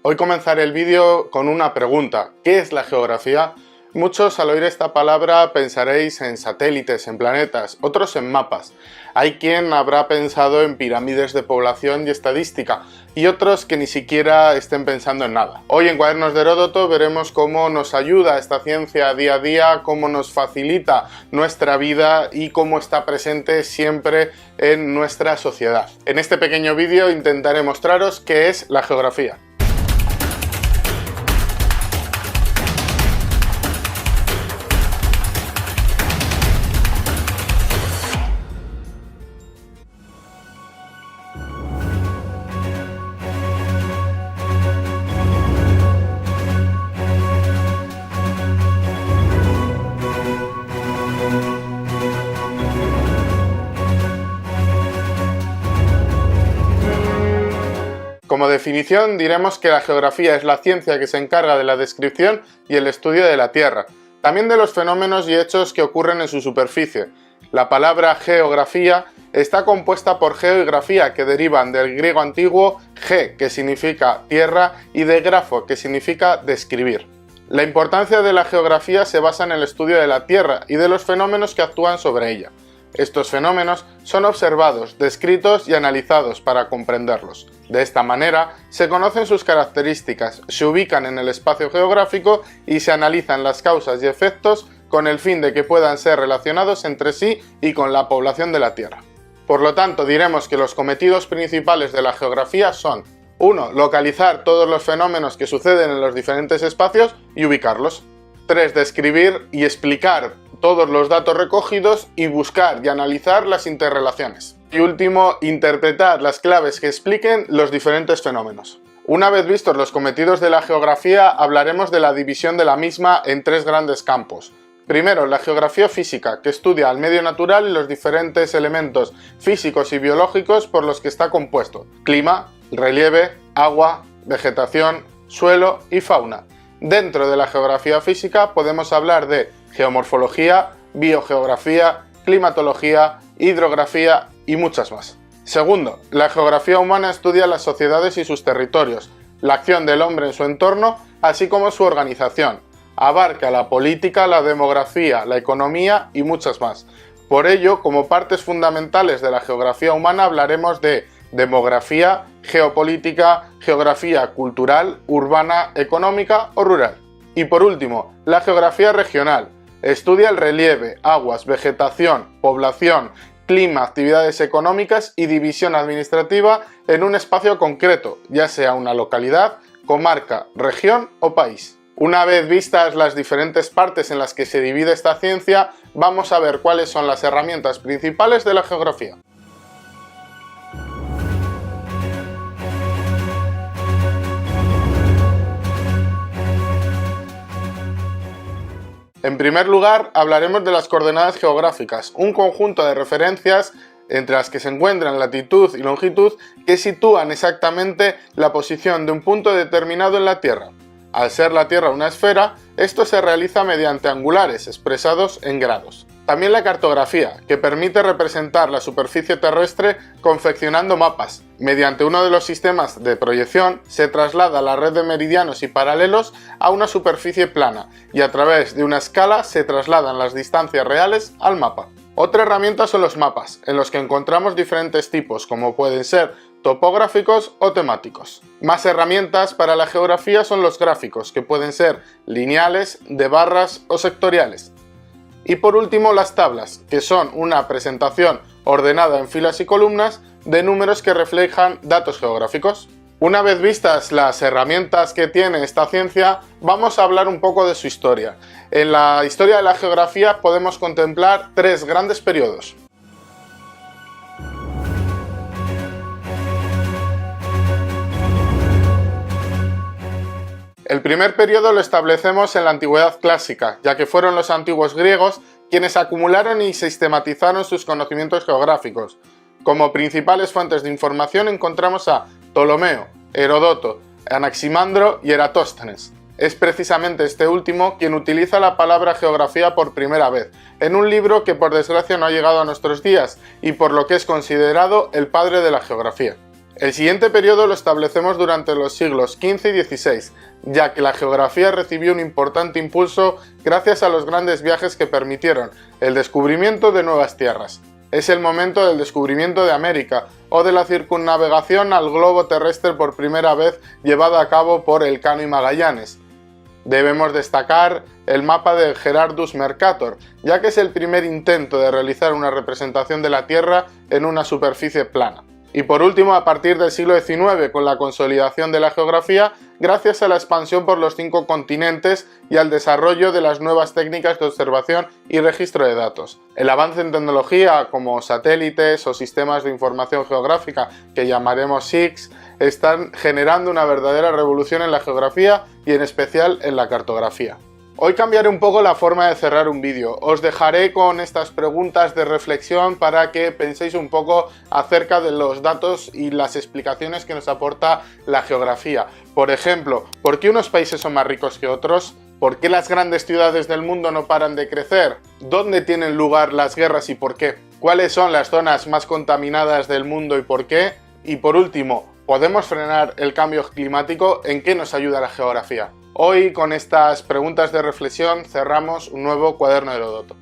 Hoy comenzaré el vídeo con una pregunta. ¿Qué es la geografía? Muchos al oír esta palabra pensaréis en satélites, en planetas, otros en mapas. Hay quien habrá pensado en pirámides de población y estadística, y otros que ni siquiera estén pensando en nada. Hoy en Cuadernos de Heródoto veremos cómo nos ayuda esta ciencia día a día, cómo nos facilita nuestra vida y cómo está presente siempre en nuestra sociedad. En este pequeño vídeo intentaré mostraros qué es la geografía. Como definición diremos que la geografía es la ciencia que se encarga de la descripción y el estudio de la Tierra, también de los fenómenos y hechos que ocurren en su superficie. La palabra geografía está compuesta por geo y grafía, que derivan del griego antiguo ge, que significa tierra, y de grafo, que significa describir. La importancia de la geografía se basa en el estudio de la Tierra y de los fenómenos que actúan sobre ella. Estos fenómenos son observados, descritos y analizados para comprenderlos. De esta manera, se conocen sus características, se ubican en el espacio geográfico y se analizan las causas y efectos con el fin de que puedan ser relacionados entre sí y con la población de la Tierra. Por lo tanto, diremos que los cometidos principales de la geografía son: 1. Localizar todos los fenómenos que suceden en los diferentes espacios y ubicarlos. 3. Describir y explicar todos los datos recogidos y buscar y analizar las interrelaciones. Y último, interpretar las claves que expliquen los diferentes fenómenos. Una vez vistos los cometidos de la geografía, hablaremos de la división de la misma en tres grandes campos. Primero, la geografía física, que estudia el medio natural y los diferentes elementos físicos y biológicos por los que está compuesto: clima, relieve, agua, vegetación, suelo y fauna. Dentro de la geografía física podemos hablar de geomorfología, biogeografía, climatología, hidrografía y muchas más. Segundo, la geografía humana estudia las sociedades y sus territorios, la acción del hombre en su entorno, así como su organización. Abarca la política, la demografía, la economía y muchas más. Por ello, como partes fundamentales de la geografía humana hablaremos de demografía, geopolítica, geografía cultural, urbana, económica o rural. Y por último, la geografía regional. Estudia el relieve, aguas, vegetación, población, clima, actividades económicas y división administrativa en un espacio concreto, ya sea una localidad, comarca, región o país. Una vez vistas las diferentes partes en las que se divide esta ciencia, vamos a ver cuáles son las herramientas principales de la geografía. En primer lugar, hablaremos de las coordenadas geográficas, un conjunto de referencias entre las que se encuentran latitud y longitud que sitúan exactamente la posición de un punto determinado en la Tierra. Al ser la Tierra una esfera, esto se realiza mediante angulares expresados en grados. También la cartografía, que permite representar la superficie terrestre confeccionando mapas. Mediante uno de los sistemas de proyección se traslada la red de meridianos y paralelos a una superficie plana y a través de una escala se trasladan las distancias reales al mapa. Otra herramienta son los mapas, en los que encontramos diferentes tipos, como pueden ser topográficos o temáticos. Más herramientas para la geografía son los gráficos, que pueden ser lineales, de barras o sectoriales. Y por último, las tablas, que son una presentación ordenada en filas y columnas de números que reflejan datos geográficos. Una vez vistas las herramientas que tiene esta ciencia, vamos a hablar un poco de su historia. En la historia de la geografía podemos contemplar tres grandes periodos. El primer periodo lo establecemos en la antigüedad clásica, ya que fueron los antiguos griegos quienes acumularon y sistematizaron sus conocimientos geográficos. Como principales fuentes de información encontramos a Ptolomeo, Heródoto, Anaximandro y Eratóstenes. Es precisamente este último quien utiliza la palabra geografía por primera vez, en un libro que por desgracia no ha llegado a nuestros días y por lo que es considerado el padre de la geografía. El siguiente periodo lo establecemos durante los siglos XV y XVI, ya que la geografía recibió un importante impulso gracias a los grandes viajes que permitieron el descubrimiento de nuevas tierras. Es el momento del descubrimiento de América o de la circunnavegación al globo terrestre por primera vez llevada a cabo por Elcano y Magallanes. Debemos destacar el mapa de Gerardus Mercator, ya que es el primer intento de realizar una representación de la Tierra en una superficie plana. Y por último, a partir del siglo XIX, con la consolidación de la geografía, gracias a la expansión por los 5 continentes y al desarrollo de las nuevas técnicas de observación y registro de datos. El avance en tecnología como satélites o sistemas de información geográfica, que llamaremos SIGs, están generando una verdadera revolución en la geografía y en especial en la cartografía. Hoy cambiaré un poco la forma de cerrar un vídeo. Os dejaré con estas preguntas de reflexión para que penséis un poco acerca de los datos y las explicaciones que nos aporta la geografía. Por ejemplo, ¿por qué unos países son más ricos que otros? ¿Por qué las grandes ciudades del mundo no paran de crecer? ¿Dónde tienen lugar las guerras y por qué? ¿Cuáles son las zonas más contaminadas del mundo y por qué? Y por último, ¿podemos frenar el cambio climático? ¿En qué nos ayuda la geografía? Hoy, con estas preguntas de reflexión, cerramos un nuevo cuaderno de Heródoto.